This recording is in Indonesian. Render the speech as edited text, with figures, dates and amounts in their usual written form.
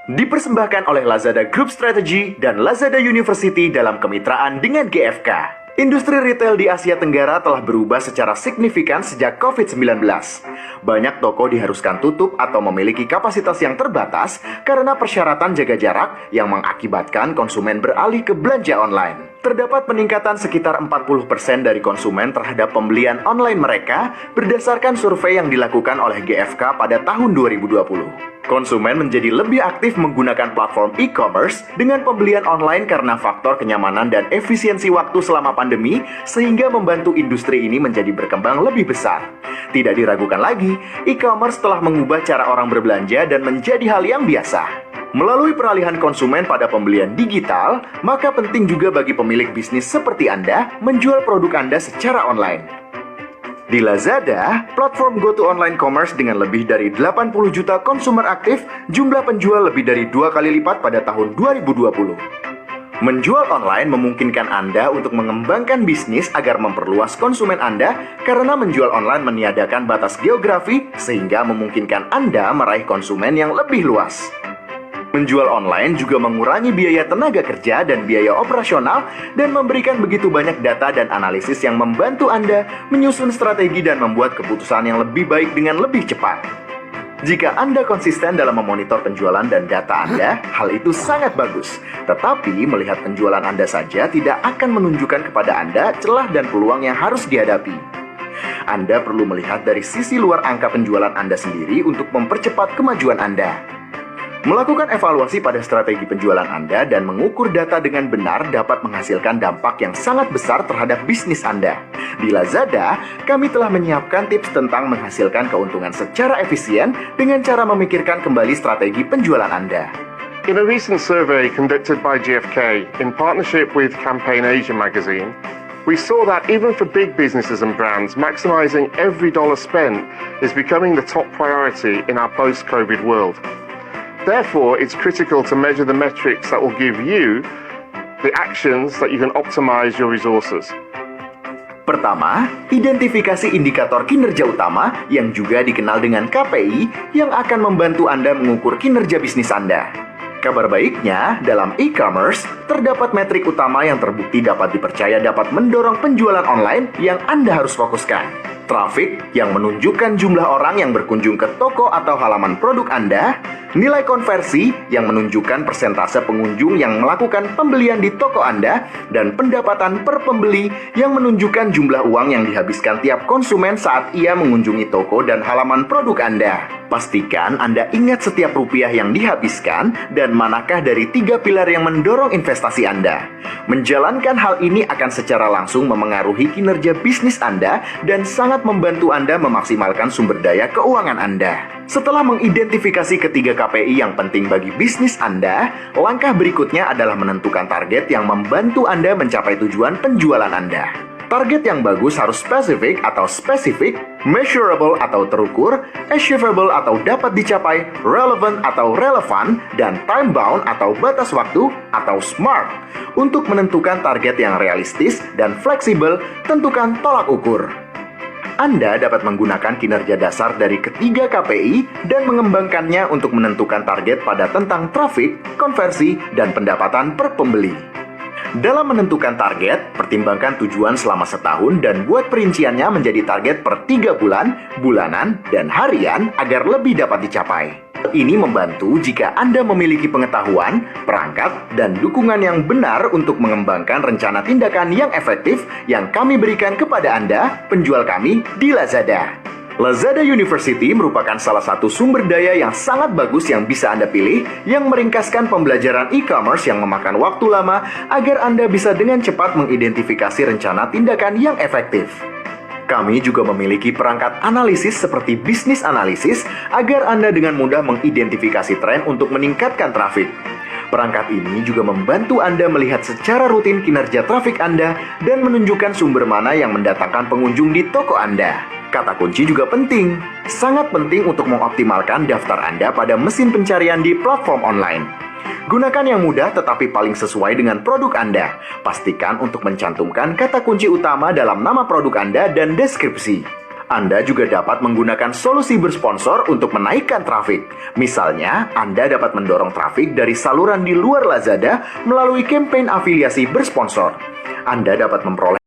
Dipersembahkan oleh Lazada Group Strategy dan Lazada University dalam kemitraan dengan GfK. Industri retail di Asia Tenggara telah berubah secara signifikan sejak COVID-19. Banyak toko diharuskan tutup atau memiliki kapasitas yang terbatas karena persyaratan jaga jarak yang mengakibatkan konsumen beralih ke belanja online. Terdapat peningkatan sekitar 40% dari konsumen terhadap pembelian online mereka berdasarkan survei yang dilakukan oleh GfK pada tahun 2020. Konsumen menjadi lebih aktif menggunakan platform e-commerce dengan pembelian online karena faktor kenyamanan dan efisiensi waktu selama pandemi, sehingga membantu industri ini menjadi berkembang lebih besar. Tidak diragukan lagi, e-commerce telah mengubah cara orang berbelanja dan menjadi hal yang biasa. Melalui peralihan konsumen pada pembelian digital, maka penting juga bagi pemilik bisnis seperti Anda menjual produk Anda secara online. Di Lazada, platform go-to online commerce dengan lebih dari 80 juta konsumer aktif, jumlah penjual lebih dari 2 kali lipat pada tahun 2020. Menjual online memungkinkan Anda untuk mengembangkan bisnis agar memperluas konsumen Anda karena menjual online meniadakan batas geografi sehingga memungkinkan Anda meraih konsumen yang lebih luas. Menjual online juga mengurangi biaya tenaga kerja dan biaya operasional dan memberikan begitu banyak data dan analisis yang membantu Anda menyusun strategi dan membuat keputusan yang lebih baik dengan lebih cepat. Jika Anda konsisten dalam memonitor penjualan dan data Anda, hal itu sangat bagus. Tetapi melihat penjualan Anda saja tidak akan menunjukkan kepada Anda celah dan peluang yang harus dihadapi. Anda perlu melihat dari sisi luar angka penjualan Anda sendiri untuk mempercepat kemajuan Anda. Melakukan evaluasi pada strategi penjualan Anda dan mengukur data dengan benar dapat menghasilkan dampak yang sangat besar terhadap bisnis Anda. Di Lazada, kami telah menyiapkan tips tentang menghasilkan keuntungan secara efisien dengan cara memikirkan kembali strategi penjualan Anda. In a recent survey conducted by GfK in partnership with Campaign Asia magazine, we saw that even for big businesses and brands, maximizing every dollar spent is becoming the top priority in our post-COVID world. Therefore, it's critical to measure the metrics that will give you the actions that you can optimize your resources. Pertama, identifikasi indikator kinerja utama yang juga dikenal dengan KPI yang akan membantu Anda mengukur kinerja bisnis Anda. Kabar baiknya, dalam e-commerce, terdapat metrik utama yang terbukti dapat dipercaya dapat mendorong penjualan online yang Anda harus fokuskan. Traffic yang menunjukkan jumlah orang yang berkunjung ke toko atau halaman produk Anda, nilai konversi yang menunjukkan persentase pengunjung yang melakukan pembelian di toko Anda, dan pendapatan per pembeli yang menunjukkan jumlah uang yang dihabiskan tiap konsumen saat ia mengunjungi toko dan halaman produk Anda. Pastikan Anda ingat setiap rupiah yang dihabiskan dan manakah dari 3 pilar yang mendorong investasi Anda. Menjalankan hal ini akan secara langsung memengaruhi kinerja bisnis Anda dan sangat membantu Anda memaksimalkan sumber daya keuangan Anda. Setelah mengidentifikasi ketiga KPI yang penting bagi bisnis Anda, langkah berikutnya adalah menentukan target yang membantu Anda mencapai tujuan penjualan Anda. Target yang bagus harus spesifik atau spesifik, measurable atau terukur, achievable atau dapat dicapai, relevant atau relevan, dan time bound atau batas waktu atau SMART. Untuk menentukan target yang realistis dan fleksibel, tentukan tolak ukur. Anda dapat menggunakan kinerja dasar dari ketiga KPI dan mengembangkannya untuk menentukan target pada tentang traffic, konversi, dan pendapatan per pembeli. Dalam menentukan target, pertimbangkan tujuan selama setahun dan buat perinciannya menjadi target per 3 bulan, bulanan, dan harian agar lebih dapat dicapai. Ini membantu jika Anda memiliki pengetahuan, perangkat, dan dukungan yang benar untuk mengembangkan rencana tindakan yang efektif yang kami berikan kepada Anda, penjual kami di Lazada. Lazada University merupakan salah satu sumber daya yang sangat bagus yang bisa Anda pilih yang meringkaskan pembelajaran e-commerce yang memakan waktu lama agar Anda bisa dengan cepat mengidentifikasi rencana tindakan yang efektif. Kami juga memiliki perangkat analisis seperti bisnis analisis agar Anda dengan mudah mengidentifikasi tren untuk meningkatkan trafik. Perangkat ini juga membantu Anda melihat secara rutin kinerja trafik Anda dan menunjukkan sumber mana yang mendatangkan pengunjung di toko Anda. Kata kunci juga penting. Sangat penting untuk mengoptimalkan daftar Anda pada mesin pencarian di platform online. Gunakan yang mudah tetapi paling sesuai dengan produk Anda. Pastikan untuk mencantumkan kata kunci utama dalam nama produk Anda dan deskripsi. Anda juga dapat menggunakan solusi bersponsor untuk menaikkan trafik. Misalnya, Anda dapat mendorong trafik dari saluran di luar Lazada melalui campaign afiliasi bersponsor. Anda dapat memperoleh